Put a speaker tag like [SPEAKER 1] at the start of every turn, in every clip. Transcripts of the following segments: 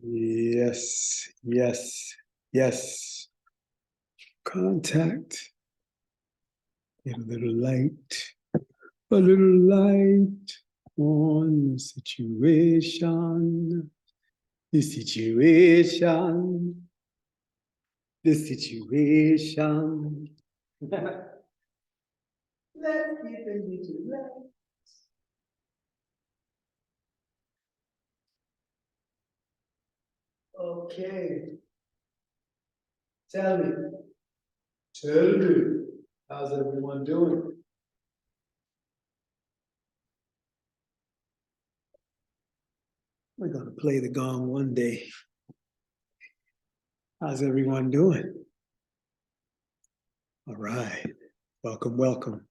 [SPEAKER 1] Yes, yes, yes. Contact. Get a little light on the situation. The situation. The situation. Let's keep it little. Okay. Tell me. Tell me. How's everyone doing? We're gonna play the gong one day. How's everyone doing? All right. Welcome, welcome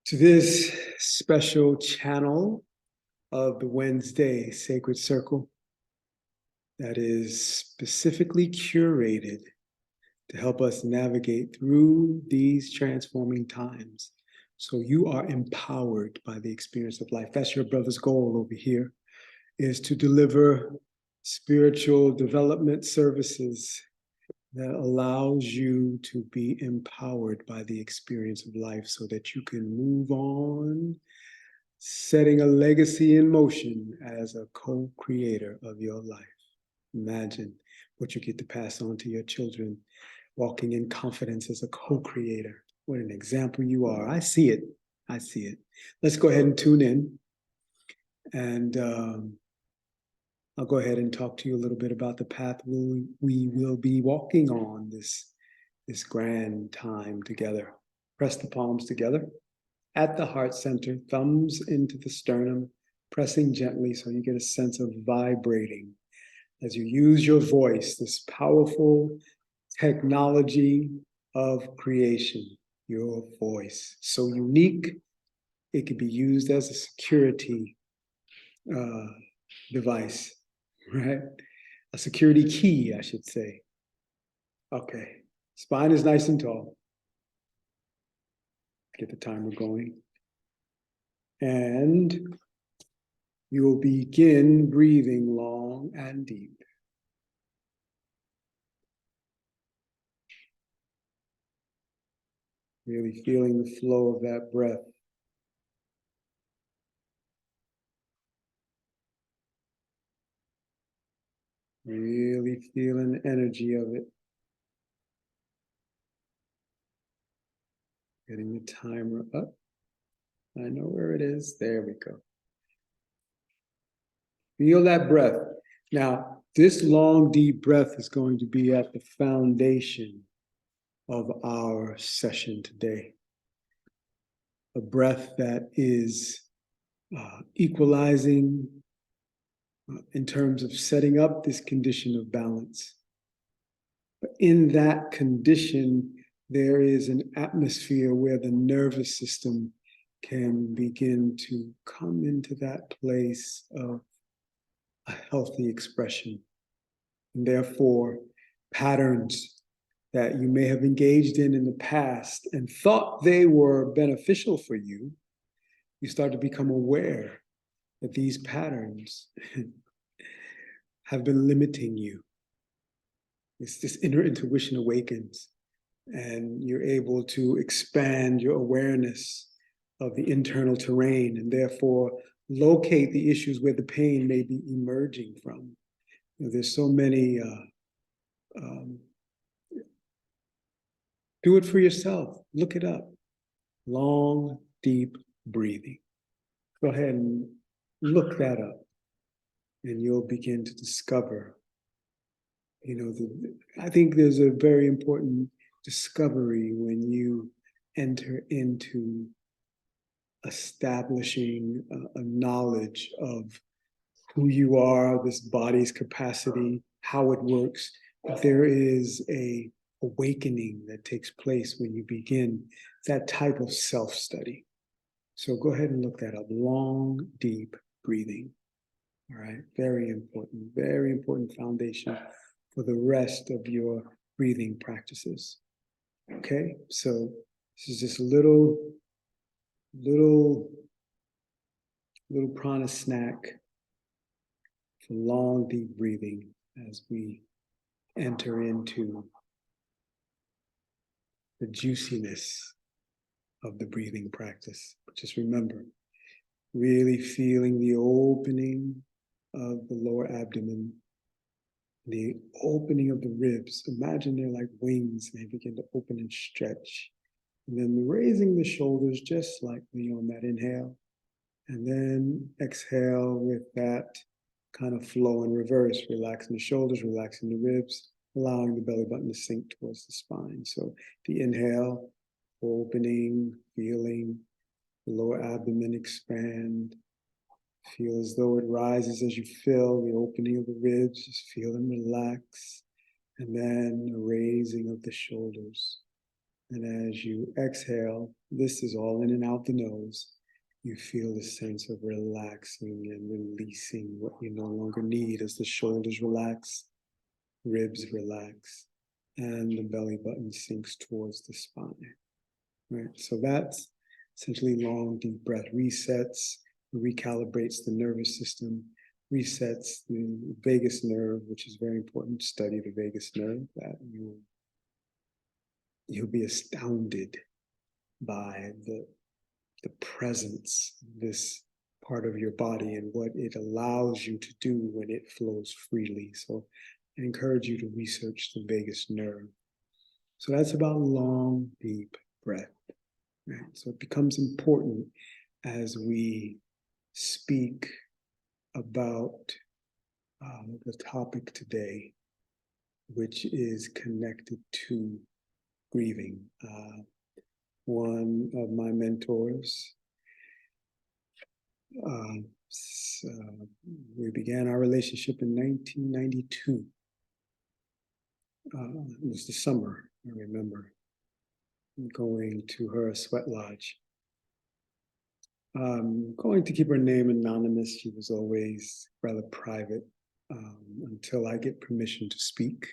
[SPEAKER 1] to this special channel of the Wednesday Sacred Circle that is specifically curated to help us navigate through these transforming times. So you are empowered by the experience of life. That's your brother's goal over here, is to deliver spiritual development services that allows you to be empowered by the experience of life so that you can move on, setting a legacy in motion as a co-creator of your life. Imagine what you get to pass on to your children, walking in confidence as a co-creator. What an example you are. I see it. I see it. Let's go ahead and tune in. And I'll go ahead and talk to you a little bit about the path we will be walking on this grand time together. Press the palms together at the heart center, thumbs into the sternum, pressing gently so you get a sense of vibrating as you use your voice, this powerful technology of creation, your voice. So unique, it can be used as a security device, right? A security key, I should say. Okay, spine is nice and tall. Get the timer going. And you will begin breathing long and deep. Really feeling the flow of that breath. Really feeling the energy of it. Getting the timer up. I know where it is. There we go. Feel that breath. Now, this long, deep breath is going to be at the foundation of our session today. A breath that is equalizing in terms of setting up this condition of balance. But in that condition, there is an atmosphere where the nervous system can begin to come into that place of a healthy expression. And therefore, patterns that you may have engaged in the past and thought they were beneficial for you, you start to become aware that these patterns have been limiting you. This inner intuition awakens, and you're able to expand your awareness of the internal terrain and therefore locate the issues where the pain may be emerging from. You know, there's so many, do it for yourself, look it up. Long, deep breathing. Go ahead and look that up, and you'll begin to discover, you know, I think there's a very important discovery when you enter into establishing a knowledge of who you are, this body's capacity, how it works. There is a awakening that takes place when you begin that type of self-study. So go ahead and look that up. Long, deep breathing. All right, very important foundation for the rest of your breathing practices. Okay, so this is just a little prana snack for long, deep breathing as we enter into the juiciness of the breathing practice. Just remember, really feeling the opening of the lower abdomen, the opening of the ribs. Imagine they're like wings, and they begin to open and stretch. And then raising the shoulders just slightly on that inhale. And then exhale with that kind of flow in reverse, relaxing the shoulders, relaxing the ribs, allowing the belly button to sink towards the spine. So the inhale, opening, feeling the lower abdomen expand. Feel as though it rises as you feel the opening of the ribs. Just feel them relax. And then a raising of the shoulders. And as you exhale, this is all in and out the nose. You feel the sense of relaxing and releasing what you no longer need as the shoulders relax, ribs relax, and the belly button sinks towards the spine. Right? So that's essentially long, deep breath resets, recalibrates the nervous system, resets the vagus nerve, which is very important. Study the vagus nerve. That you'll be astounded by the presence of this part of your body and what it allows you to do when it flows freely. So I encourage you to research the vagus nerve. So that's about long, deep breath. Right? So it becomes important as we speak about the topic today, which is connected to grieving. One of my mentors, we began our relationship in 1992. It was the summer, I remember, going to her sweat lodge. Going to keep her name anonymous. She was always rather private until I get permission to speak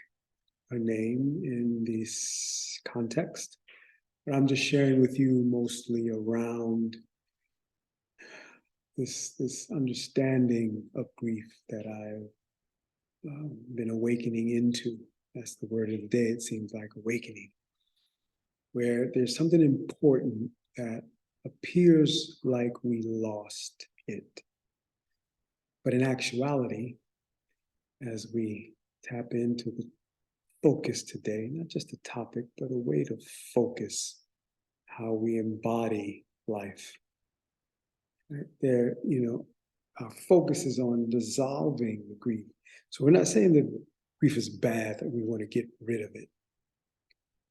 [SPEAKER 1] her name in this context. But I'm just sharing with you mostly around this understanding of grief that I've been awakening into. That's the word of the day, it seems like, awakening. Where there's something important that appears like we lost it. But in actuality, as we tap into the focus today, not just a topic, but a way to focus how we embody life. Right? There, our focus is on dissolving the grief. So we're not saying that grief is bad, that we want to get rid of it,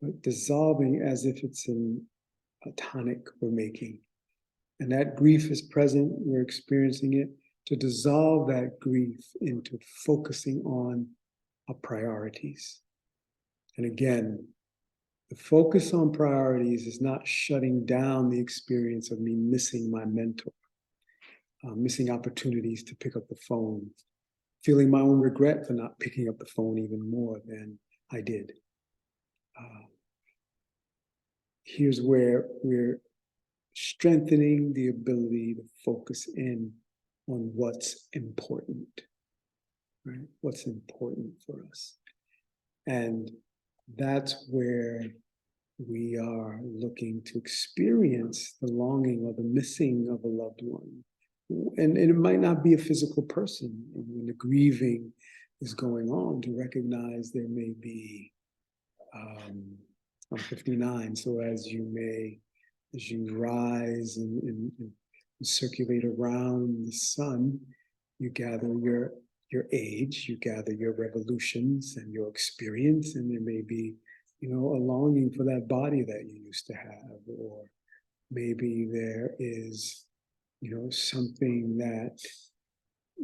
[SPEAKER 1] but dissolving as if it's a tonic we're making. And that grief is present, we're experiencing it, to dissolve that grief into focusing on our priorities. And again, the focus on priorities is not shutting down the experience of me missing my mentor, missing opportunities to pick up the phone, feeling my own regret for not picking up the phone even more than I did. Here's where we're strengthening the ability to focus in on what's important, right? What's important for us. And that's where we are looking to experience the longing or the missing of a loved one. And it might not be a physical person when the grieving is going on, to recognize there may be, I'm 59, so as you rise and circulate around the sun, you gather your age, you gather your revolutions and your experience, and there may be, a longing for that body that you used to have, or maybe there is, something that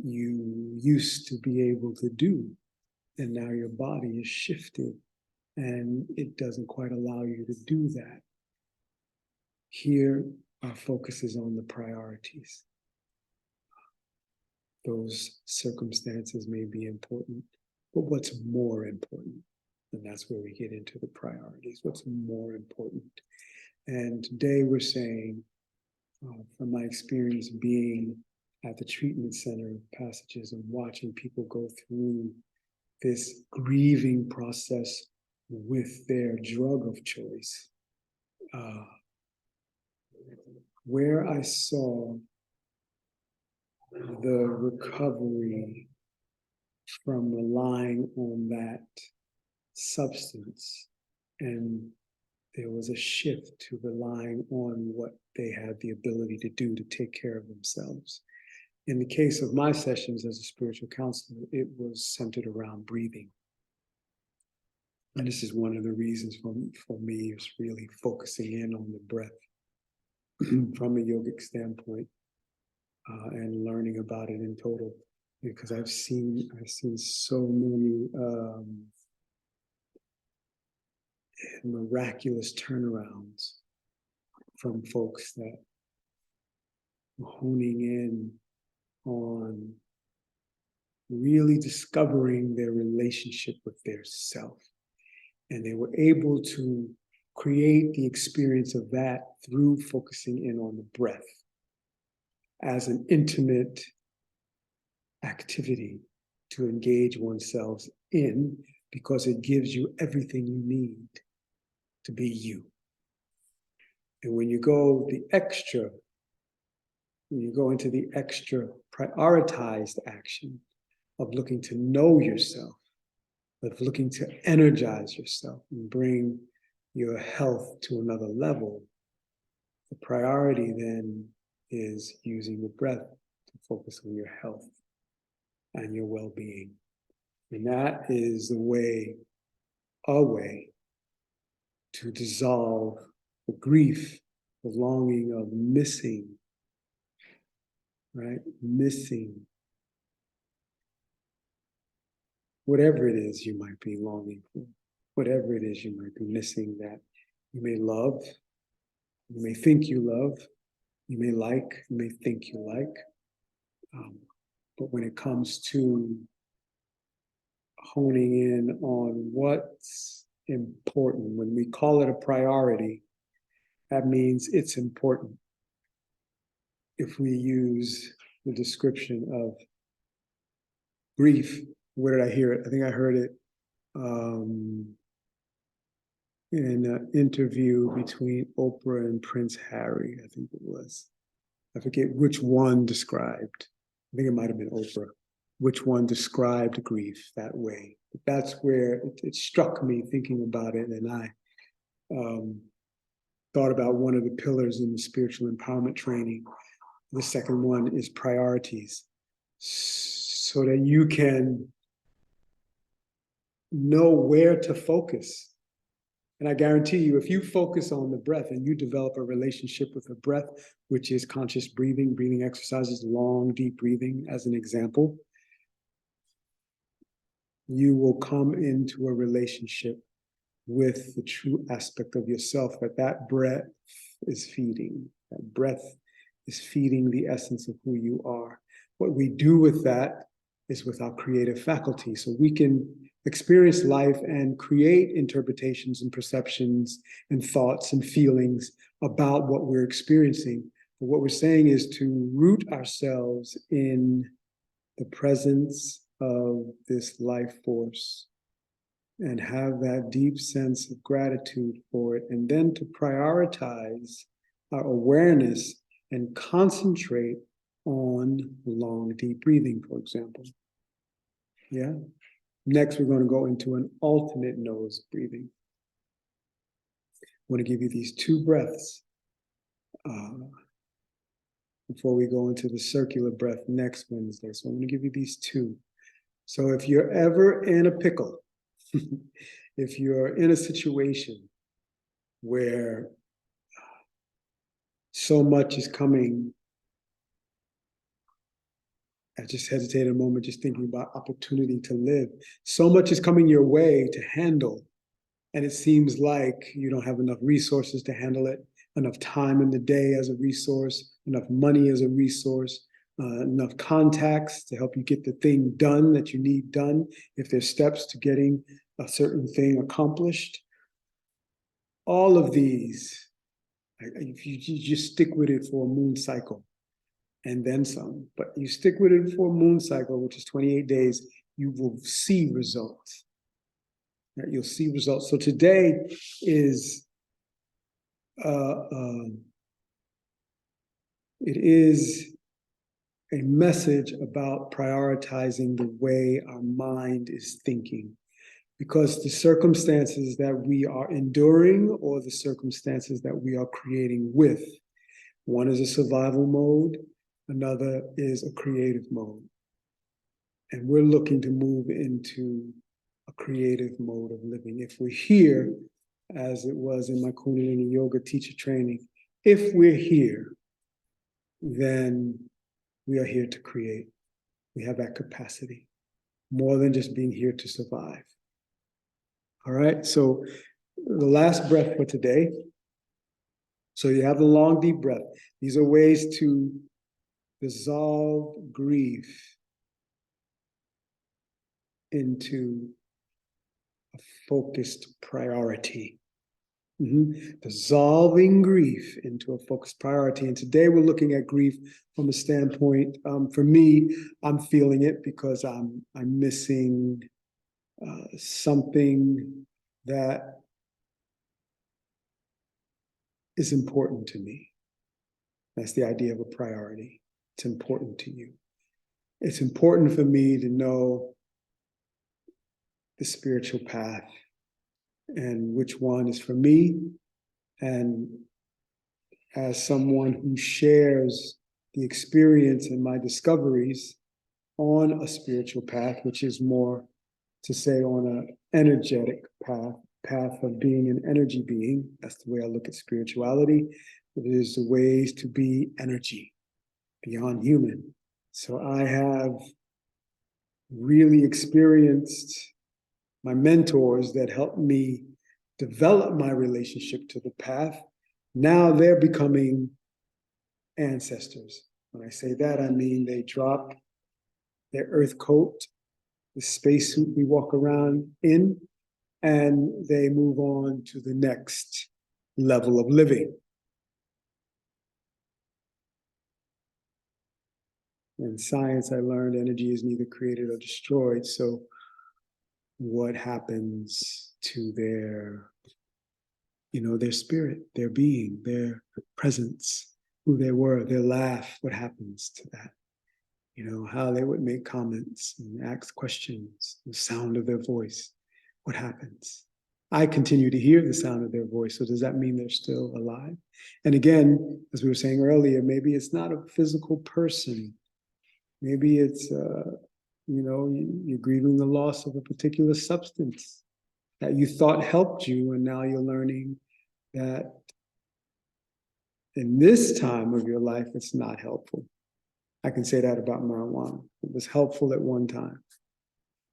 [SPEAKER 1] you used to be able to do, and now your body is shifted and it doesn't quite allow you to do that. Here, our focus is on the priorities. Those circumstances may be important, but what's more important? And that's where we get into the priorities. What's more important? And today we're saying, from my experience being at the treatment center passages and watching people go through this grieving process with their drug of choice, where I saw the recovery from relying on that substance, and there was a shift to relying on what they had the ability to do to take care of themselves. In the case of my sessions as a spiritual counselor, it was centered around breathing. And this is one of the reasons for me is really focusing in on the breath from a yogic standpoint, and learning about it in total, because I've seen so many miraculous turnarounds from folks that were honing in on really discovering their relationship with their self. And they were able to create the experience of that through focusing in on the breath as an intimate activity to engage oneself in, because it gives you everything you need to be you. And when you go into the extra prioritized action of looking to know yourself, of looking to energize yourself and bring your health to another level, the priority then is using the breath to focus on your health and your well-being. And that is the way, a way to dissolve the grief, the longing of missing, right? Missing whatever it is you might be longing for, whatever it is you might be missing that you may love, you may think you love, you may like, you may think you like. But when it comes to honing in on what's important, when we call it a priority, that means it's important. If we use the description of grief, where did I hear it? I think I heard it in an interview between Oprah and Prince Harry, I think it was. I forget which one described. I think it might have been Oprah. Which one described grief that way? But that's where it struck me thinking about it, and I thought about one of the pillars in the spiritual empowerment training. The second one is priorities, so that you can know where to focus. And I guarantee you, if you focus on the breath and you develop a relationship with the breath, which is conscious breathing, breathing exercises, long, deep breathing as an example, you will come into a relationship with the true aspect of yourself that breath is feeding. That breath is feeding the essence of who you are. What we do with that is with our creative faculty. So we can experience life and create interpretations and perceptions and thoughts and feelings about what we're experiencing. But what we're saying is to root ourselves in the presence of this life force and have that deep sense of gratitude for it, and then to prioritize our awareness and concentrate on long, deep breathing, for example. Yeah. Next, we're going to go into an alternate nose breathing. I want to give you these two breaths before we go into the circular breath next Wednesday. So I'm going to give you these two. So if you're ever in a pickle, if you're in a situation where so much is coming, I just hesitated a moment just thinking about opportunity to live. So much is coming your way to handle, and it seems like you don't have enough resources to handle it, enough time in the day as a resource, enough money as a resource, enough contacts to help you get the thing done that you need done, if there's steps to getting a certain thing accomplished. All of these, if you just stick with it for a moon cycle, and then some. But you stick with it for a moon cycle, which is 28 days, you will see results. Right? You'll see results. So today is it is a message about prioritizing the way our mind is thinking. Because the circumstances that we are enduring or the circumstances that we are creating with, one is a survival mode, another is a creative mode. And we're looking to move into a creative mode of living. If we're here, as it was in my Kundalini Yoga teacher training, if we're here, then we are here to create. We have that capacity, more than just being here to survive. All right, so the last breath for today. So you have the long, deep breath. These are ways to dissolve grief into a focused priority. Dissolving grief into a focused priority. And today we're looking at grief from a standpoint, for me, I'm feeling it because I'm missing something that is important to me. That's the idea of a priority. It's important to you. It's important for me to know the spiritual path and which one is for me. And as someone who shares the experience and my discoveries on a spiritual path, which is more to say on an energetic path of being an energy being. That's the way I look at spirituality. It is the ways to be energy, beyond human. So I have really experienced my mentors that helped me develop my relationship to the path. Now they're becoming ancestors. When I say that, I mean they drop their earth coat, the spacesuit we walk around in, and they move on to the next level of living. In science, I learned energy is neither created or destroyed. So what happens to their, their spirit, their being, their presence, who they were, their laugh, what happens to that? How they would make comments and ask questions, the sound of their voice, what happens? I continue to hear the sound of their voice, so does that mean they're still alive? And again, as we were saying earlier, maybe it's not a physical person. Maybe it's, you're grieving the loss of a particular substance that you thought helped you, and now you're learning that in this time of your life, it's not helpful. I can say that about marijuana. It was helpful at one time,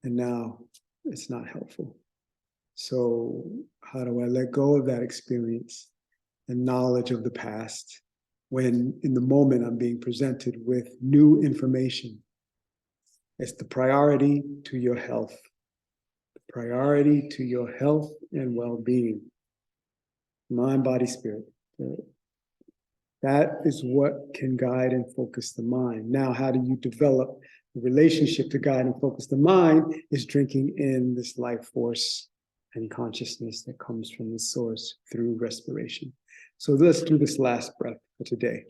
[SPEAKER 1] and now it's not helpful. So how do I let go of that experience and knowledge of the past when in the moment I'm being presented with new information? It's the priority to your health. The priority to your health and well-being. Mind, body, spirit. That is what can guide and focus the mind. Now, how do you develop the relationship to guide and focus the mind? Is drinking in this life force and consciousness that comes from the source through respiration. So let's do this last breath for today.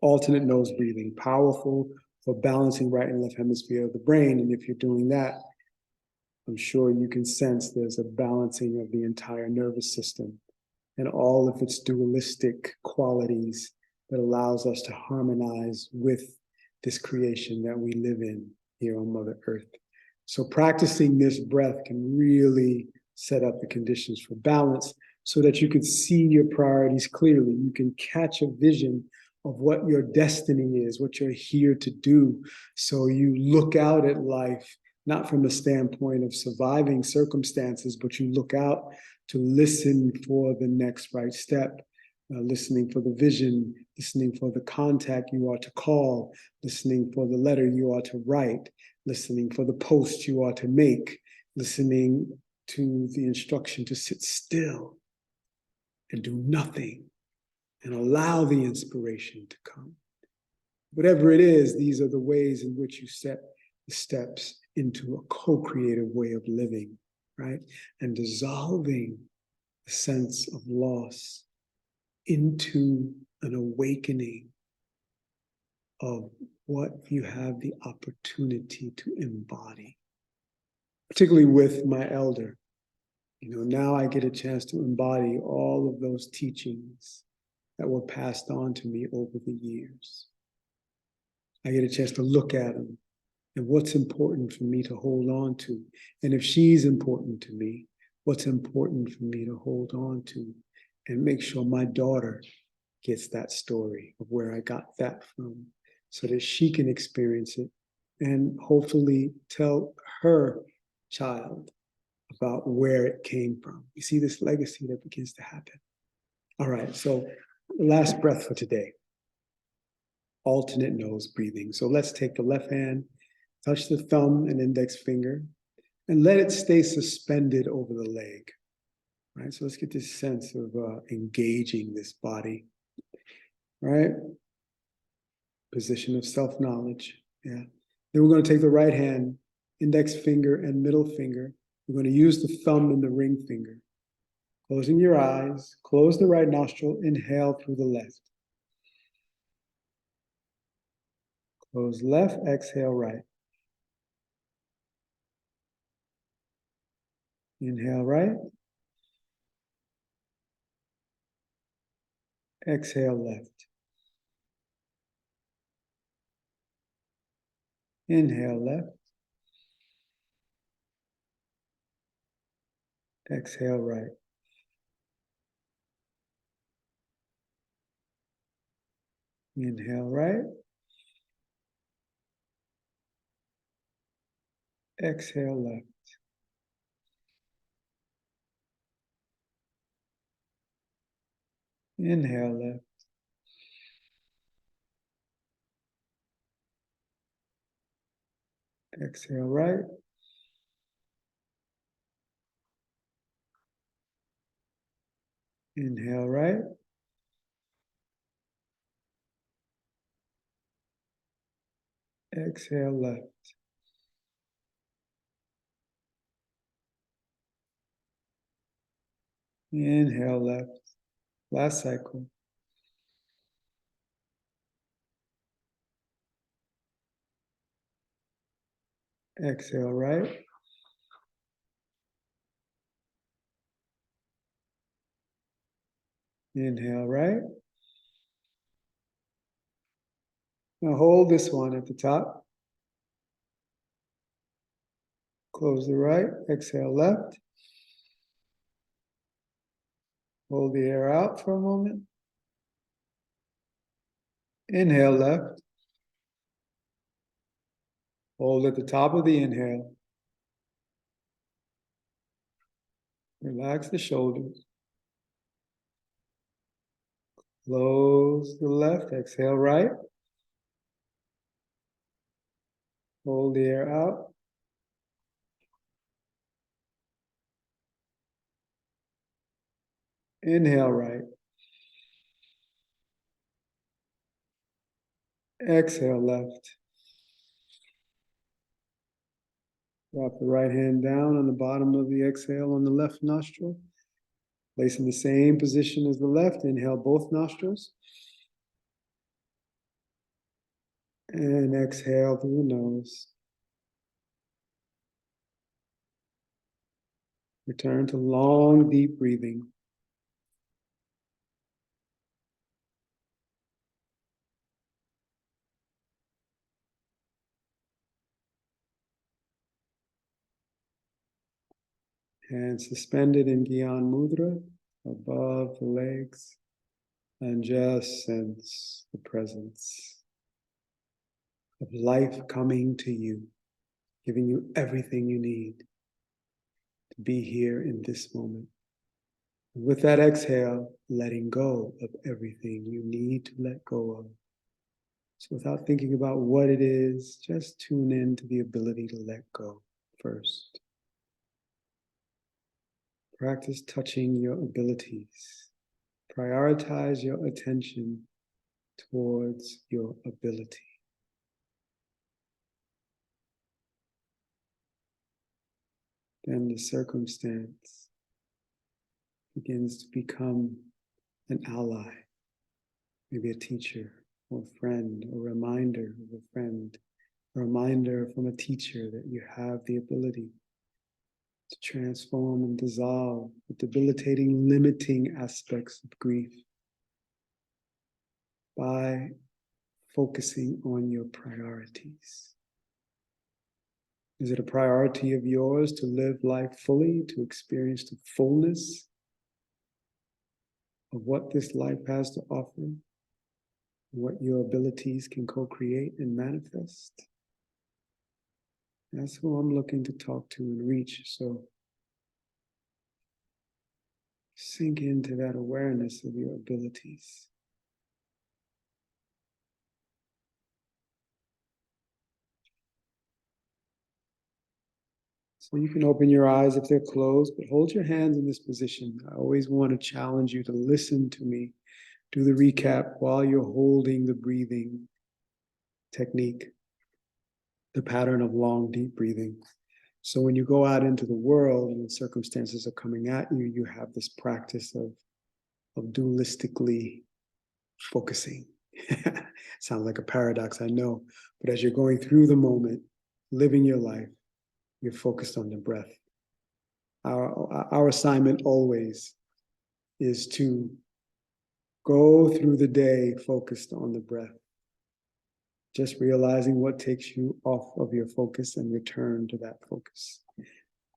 [SPEAKER 1] Alternate nose breathing, powerful for balancing right and left hemisphere of the brain. And if you're doing that, I'm sure you can sense there's a balancing of the entire nervous system and all of its dualistic qualities that allows us to harmonize with this creation that we live in here on Mother Earth. So practicing this breath can really set up the conditions for balance so that you can see your priorities clearly. You can catch a vision of what your destiny is, what you're here to do. So you look out at life, not from a standpoint of surviving circumstances, but you look out to listen for the next right step, listening for the vision, listening for the contact you are to call, listening for the letter you are to write, listening for the post you are to make, listening to the instruction to sit still and do nothing and allow the inspiration to come. Whatever it is, these are the ways in which you set the steps into a co-creative way of living, right? And dissolving the sense of loss into an awakening of what you have the opportunity to embody, particularly with my elder. Now I get a chance to embody all of those teachings that were passed on to me over the years. I get a chance to look at them and what's important for me to hold on to. And if she's important to me, what's important for me to hold on to, and make sure my daughter gets that story of where I got that from, so that she can experience it and hopefully tell her child about where it came from. You see this legacy that begins to happen. All right, so last breath for today. Alternate nose breathing. So let's take the left hand, touch the thumb and index finger, and let it stay suspended over the leg. Right, so let's get this sense of engaging this body. Right, position of self-knowledge. Yeah. Then we're going to take the right hand, index finger and middle finger. We're going to use the thumb and the ring finger. Closing your eyes, close the right nostril, inhale through the left. Close left, exhale right. Inhale right. Exhale left. Inhale left. Exhale right. Inhale right. Exhale left. Inhale left. Exhale right. Inhale right. Exhale left. Inhale left. Last cycle. Exhale right. Inhale right. Now hold this one at the top. Close the right. Exhale left. Hold the air out for a moment. Inhale left. Hold at the top of the inhale. Relax the shoulders. Close the left. Exhale right. Hold the air out. Inhale right. Exhale left. Drop the right hand down on the bottom of the exhale on the left nostril. Place in the same position as the left. Inhale both nostrils. And exhale through the nose. Return to long, deep breathing. Hands suspended in Gyan Mudra above the legs. And just sense the presence of life coming to you, giving you everything you need to be here in this moment. And with that exhale, letting go of everything you need to let go of. So without thinking about what it is, just tune in to the ability to let go first. Practice touching your abilities. Prioritize your attention towards your ability. Then the circumstance begins to become an ally, maybe a teacher or a friend, or a reminder of a friend, a reminder from a teacher that you have the ability to transform and dissolve the debilitating, limiting aspects of grief by focusing on your priorities. Is it a priority of yours to live life fully, to experience the fullness of what this life has to offer, what your abilities can co-create and manifest? That's who I'm looking to talk to and reach. So sink into that awareness of your abilities. So you can open your eyes if they're closed, but hold your hands in this position. I always want to challenge you to listen to me, do the recap while you're holding the breathing technique, the pattern of long, deep breathing. So when you go out into the world and the circumstances are coming at you, you have this practice of dualistically focusing. Sounds like a paradox, I know, but as you're going through the moment, living your life, you're focused on the breath. Our assignment always is to go through the day focused on the breath, just realizing what takes you off of your focus and return to that focus.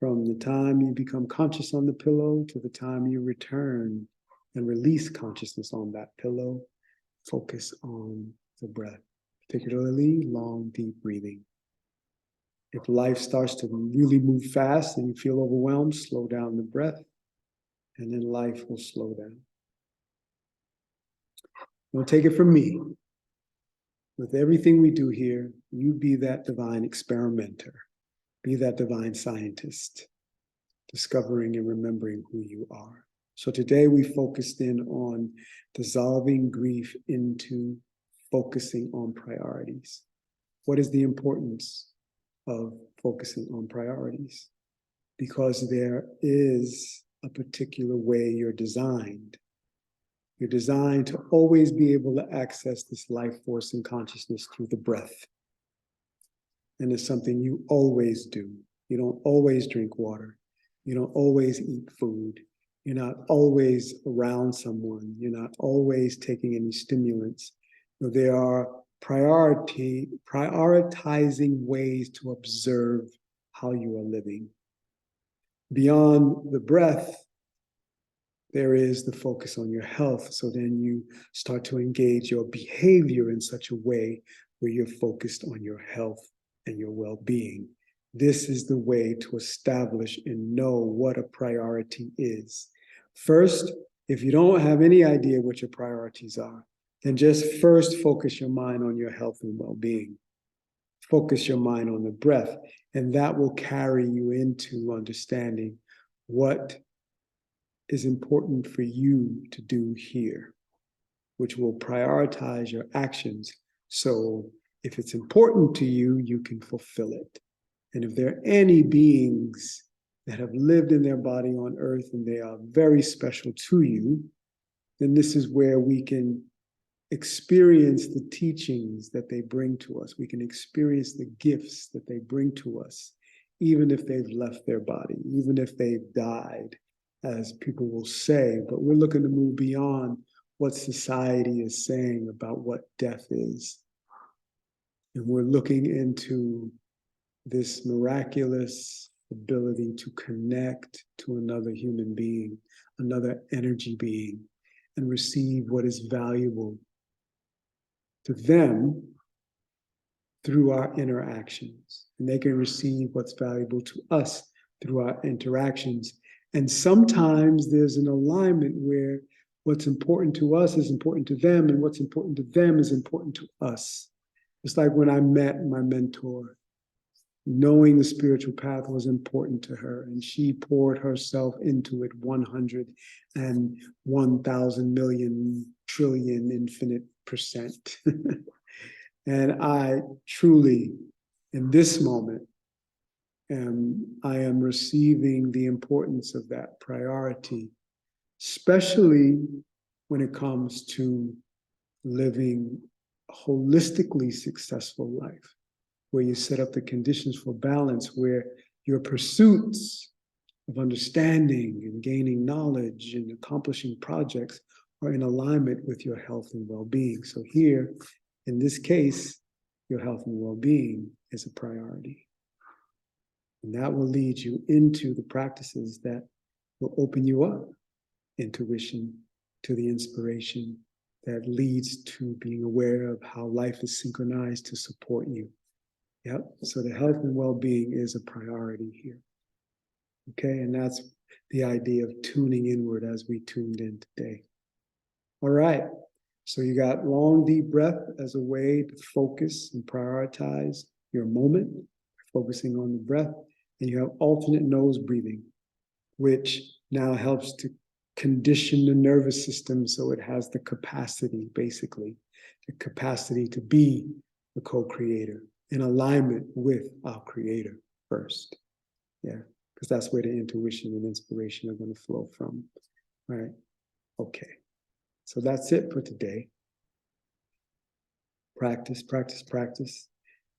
[SPEAKER 1] From the time you become conscious on the pillow to the time you return and release consciousness on that pillow, focus on the breath, particularly long, deep breathing. If life starts to really move fast and you feel overwhelmed, slow down the breath, and then life will slow down. Don't take it from me. With everything we do here, you be that divine experimenter, be that divine scientist, discovering and remembering who you are. So today we focused in on dissolving grief into focusing on priorities. What is the importance of focusing on priorities? Because there is a particular way you're designed. You're designed to always be able to access this life force and consciousness through the breath. And it's something you always do. You don't always drink water. You don't always eat food. You're not always around someone. You're not always taking any stimulants. There are prioritizing ways to observe how you are living. Beyond the breath, there is the focus on your health. So then you start to engage your behavior in such a way where you're focused on your health and your well-being. This is the way to establish and know what a priority is. First, if you don't have any idea what your priorities are, then just first focus your mind on your health and well-being. Focus your mind on the breath, and that will carry you into understanding what is important for you to do here, which will prioritize your actions. So if it's important to you, you can fulfill it. And if there are any beings that have lived in their body on earth and they are very special to you, then this is where we can experience the teachings that they bring to us. We can experience the gifts that they bring to us, even if they've left their body, even if they've died, as people will say. But we're looking to move beyond what society is saying about what death is. And we're looking into this miraculous ability to connect to another human being, another energy being, and receive what is valuable to them through our interactions. And they can receive what's valuable to us through our interactions. And sometimes there's an alignment where what's important to us is important to them, and what's important to them is important to us. It's like when I met my mentor, knowing the spiritual path was important to her, and she poured herself into it 101,000 million trillion infinite And I truly, in this moment, I am receiving the importance of that priority, especially when it comes to living a holistically successful life, where you set up the conditions for balance, where your pursuits of understanding and gaining knowledge and accomplishing projects are in alignment with your health and well-being. So here, in this case, your health and well-being is a priority. And that will lead you into the practices that will open you up, intuition, to the inspiration that leads to being aware of how life is synchronized to support you. Yep. So the health and well-being is a priority here. Okay. And that's the idea of tuning inward as we tuned in today. All right. So you got long, deep breath as a way to focus and prioritize your moment, focusing on the breath. And you have alternate nose breathing, which now helps to condition the nervous system so it has the capacity, basically, the capacity to be the co-creator in alignment with our creator first. Yeah, because that's where the intuition and inspiration are going to flow from. All right. Okay. So that's it for today. Practice, practice, practice.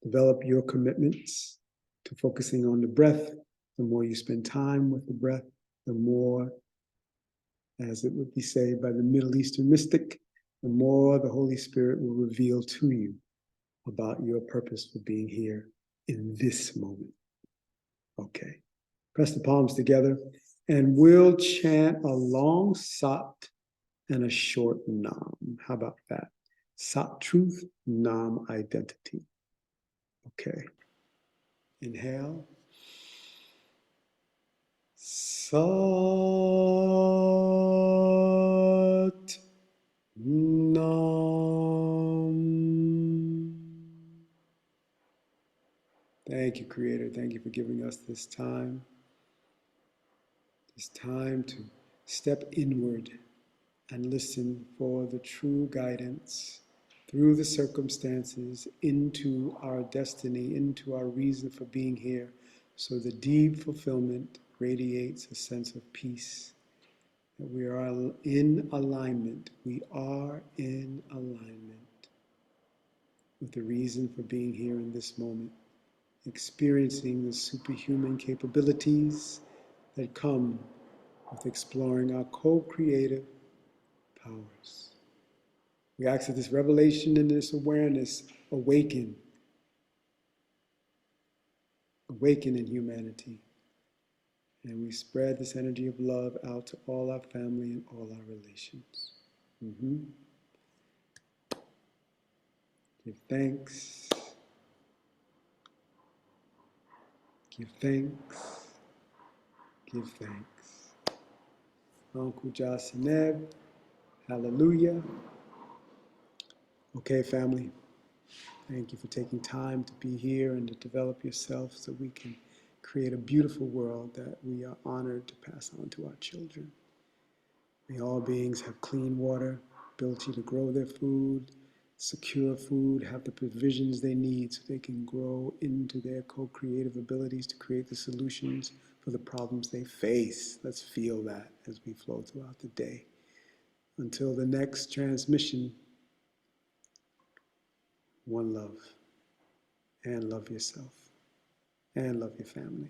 [SPEAKER 1] Develop your commitments to focusing on the breath. The more you spend time with the breath, the more, as it would be said by the Middle Eastern mystic, the more the Holy Spirit will reveal to you about your purpose for being here in this moment. Okay. Press the palms together and we'll chant a long Sat and a short Nam. How about that? Sat, truth, Nam, identity. Okay. Inhale. Sat Nam. Thank you, Creator. Thank you for giving us this time. This time to step inward and listen for the true guidance through the circumstances into our destiny, into our reason for being here. So the deep fulfillment radiates a sense of peace, that we are in alignment. We are in alignment with the reason for being here in this moment, experiencing the superhuman capabilities that come with exploring our co-creative powers. We ask that this revelation and this awareness awaken in humanity. And we spread this energy of love out to all our family and all our relations. Give thanks. Give thanks. Give thanks. Uncle Jasineb. Hallelujah. Okay, family. Thank you for taking time to be here and to develop yourself so we can create a beautiful world that we are honored to pass on to our children. May all beings have clean water, ability to grow their food, secure food, have the provisions they need so they can grow into their co-creative abilities to create the solutions for the problems they face. Let's feel that as we flow throughout the day. Until the next transmission, one love, and love yourself, and love your family.